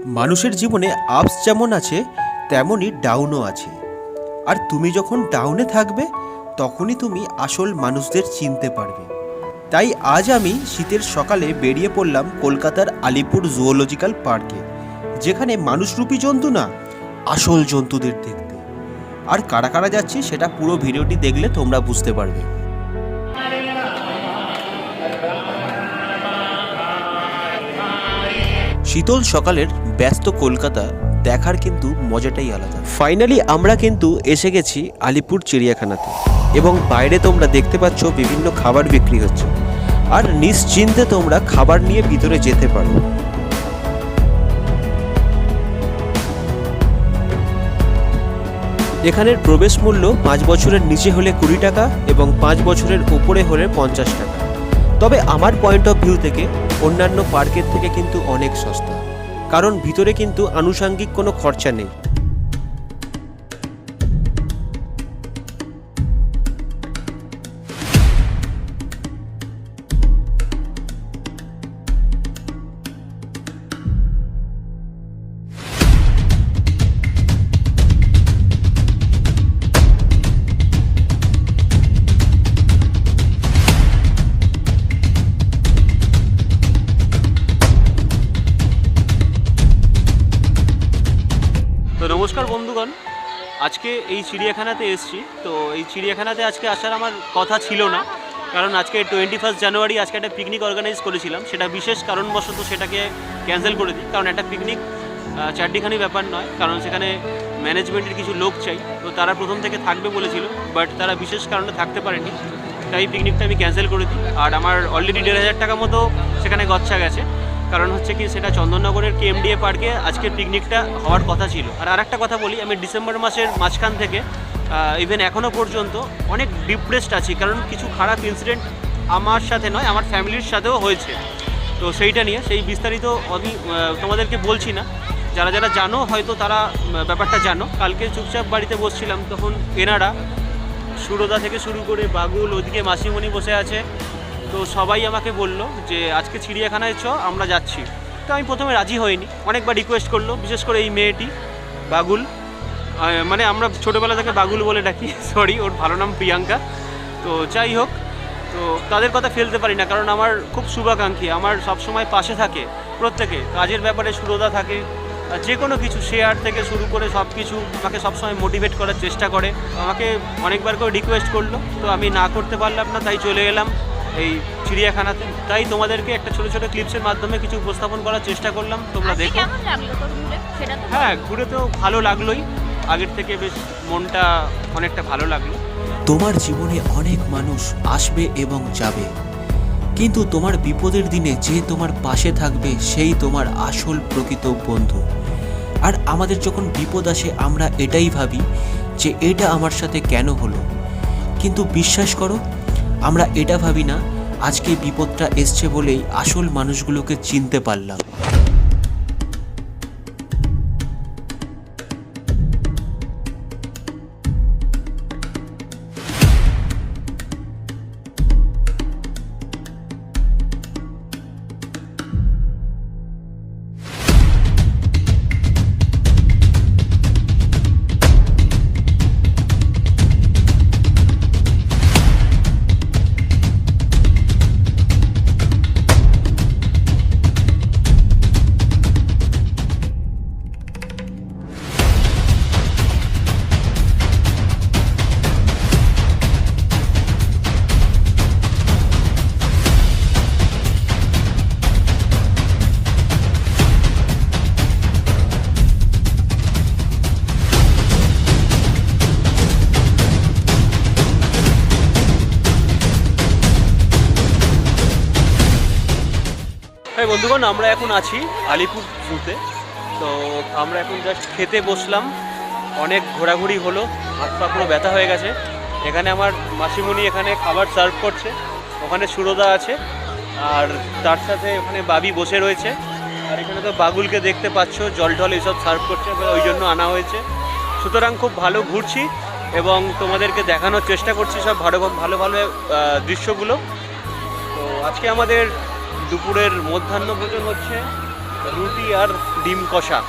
মানুষের জীবনে আপস যেমন আছে তেমনই ডাউনও আছে। আর তুমি যখন ডাউনে থাকবে তখনই তুমি আসল মানুষদের চিনতে পারবে। তাই আজ আমি শীতের সকালে বেরিয়ে পড়লাম কলকাতার আলিপুর জুওলজিক্যাল পার্কে, যেখানে মানুষরূপী জন্তু না, আসল জন্তুদের দেখতে। আর কারা কারা যাচ্ছি সেটা পুরো ভিডিওটি দেখলে তোমরা বুঝতে পারবে। শীতল সকালের ব্যস্ত কলকাতা দেখার কিন্তু মজাটাই আলাদা। ফাইনালি আমরা কিন্তু এসে গেছি আলিপুর চিড়িয়াখানাতে, এবং বাইরে তোমরা দেখতে পাচ্ছ বিভিন্ন খাবার বিক্রি হচ্ছে। আর নিশ্চিন্তে তোমরা খাবার নিয়ে ভিতরে যেতে পারো। এখানের প্রবেশ মূল্য 5 বছরের নিচে হলে 20 টাকা এবং 5 বছরের উপরে হলে 50 টাকা। তবে আমার পয়েন্ট অফ ভিউ থেকে অন্যান্য পার্কের থেকে কিন্তু অনেক সস্তা, কারণ ভিতরে কিন্তু আনুষঙ্গিক কোনো খরচা নেই। তো নমস্কার বন্ধুগণ, আজকে এই চিড়িয়াখানাতে এসেছি। তো এই চিড়িয়াখানাতে আজকে আসার আমার কথা ছিল না, কারণ আজকে 21 জানুয়ারি আজকে একটা পিকনিক অর্গানাইজ করেছিলাম। সেটা বিশেষ কারণবশত সেটাকে ক্যান্সেল করে দিই, কারণ একটা পিকনিক চারটিখানি ব্যাপার নয়, কারণ সেখানে ম্যানেজমেন্টের কিছু লোক চাই। তো তারা প্রথম থেকে থাকবে বলেছিল, বাট তারা বিশেষ কারণে থাকতে পারেনি, তাই পিকনিকটা আমি ক্যান্সেল করে দিই। আর আমার অলরেডি 1,500 টাকা মতো সেখানে গচ্ছা গেছে, কারণ হচ্ছে কি সেটা চন্দননগরের কেএমডিএ পার্কে আজকের পিকনিকটা হওয়ার কথা ছিল। আর একটা কথা বলি, আমি ডিসেম্বর মাসের মাঝখান থেকে ইভেন এখনও পর্যন্ত অনেক ডিপ্রেসড আছি, কারণ কিছু খারাপ ইনসিডেন্ট আমার সাথে নয়, আমার ফ্যামিলির সাথেও হয়েছে। তো সেইটা নিয়ে সেই বিস্তারিত আমি তোমাদেরকে বলছি না, যারা যারা জানো হয়তো তারা ব্যাপারটা জানো। কালকে চুপচাপ বাড়িতে বসছিলাম, তখন এনারা সুরদা থেকে শুরু করে বাগুল, ওদিকে মাসিমণি বসে আছে, তো সবাই আমাকে বললো যে আজকে চিড়িয়াখানায় চ, আমরা যাচ্ছি। তো আমি প্রথমে রাজি হইনি, অনেকবার রিকোয়েস্ট করলো, বিশেষ করে এই মেয়েটি বাগুল, মানে আমরা ছোটোবেলা থেকে বাগুল বলে ডাকি, সরি ওর ভালো নাম প্রিয়াঙ্কা। তো যাই হোক, তো তাদের কথা ফেলতে পারি না, কারণ আমার খুব শুভাকাঙ্ক্ষী, আমার সবসময় পাশে থাকে প্রত্যেকে। কাজের ব্যাপারে সুরদা থাকে, যে কোনো কিছু শেয়ার থেকে শুরু করে সব কিছু আমাকে সবসময় মোটিভেট করার চেষ্টা করে। আমাকে অনেকবার করে রিকোয়েস্ট করলো, তো আমি না করতে পারলাম না, তাই চলে এলাম এই চিড়িয়াখানাতে। তাই তোমাদেরকে একটা ছোটো ছোটো ক্লিপসের মাধ্যমে কিছু উপস্থাপন করার চেষ্টা করলাম, তোমরা দেখো। হ্যাঁ, ঘুরে তো ভালো লাগলোই, আগের থেকে বেশ মনটা অনেকটা ভালো লাগলো। তোমার জীবনে অনেক মানুষ আসবে এবং যাবে, কিন্তু তোমার বিপদের দিনে যে তোমার পাশে থাকবে সেই তোমার আসল প্রকৃত বন্ধু। আর আমাদের যখন বিপদ আসে আমরা এটাই ভাবি যে এটা আমার সাথে কেন হলো, কিন্তু বিশ্বাস করো আমরা এটা ভাবি না, আজকে বিপদটা এসছে বলেই আসল মানুষগুলোকে চিনতে পারলাম। বন্ধুগণ, আমরা এখন আছি আলিপুর জুতে। তো আমরা এখন জাস্ট খেতে বসলাম, অনেক ঘোরাঘুরি হলো, হাত পা পুরো ব্যথা হয়ে গেছে। এখানে আমার মাসিমণি এখানে খাবার সার্ভ করছে, ওখানে সুরদা আছে, আর তার সাথে ওখানে বাবি বসে রয়েছে। আর এখানে তো বাগুলকে দেখতে পাচ্ছ, জল টল এইসব সার্ভ করছে, ওই জন্য আনা হয়েছে। সুতরাং খুব ভালো ঘুরছি এবং তোমাদেরকে দেখানোর চেষ্টা করছি সব ভালো ভালো ভালো দৃশ্যগুলো। তো আজকে আমাদের দুপুরের মধ্যাহ্ন ভোজন হচ্ছে রুটি আর ডিম কষা।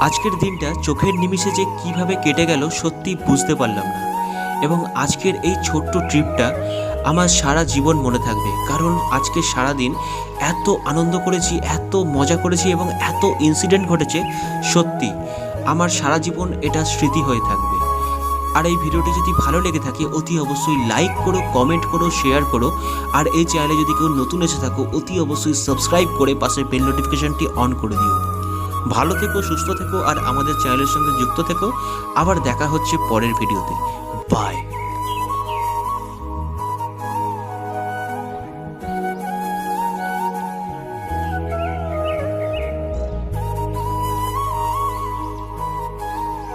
আজকের দিনটা চোখের নিমিষে যে কিভাবে কেটে গেল সত্যি বুঝতে পারলাম না, এবং আজকের এই ছোট্ট ট্রিপটা আমার সারা জীবন মনে থাকবে। কারণ আজকে সারা দিন এত আনন্দ করেছি, এত মজা করেছি এবং এত ইনসিডেন্ট ঘটেছে, সত্যি আমার সারা জীবন এটা স্মৃতি হয়ে থাকবে। আর এই ভিডিওটি যদি ভালো লেগে থাকে অতি অবশ্যই লাইক করো, কমেন্ট করো, শেয়ার করো। আর এই চ্যানেলে যদি কেউ নতুন এসে থাকো অতি অবশ্যই সাবস্ক্রাইব করে পাশের বেল নোটিফিকেশনটি অন করে দিও। ভালো থেকো, সুস্থ থেকো আর আমাদের চ্যানেলের সঙ্গে যুক্ত থেকো। আবার দেখা হচ্ছে পরের ভিডিওতে। বাই।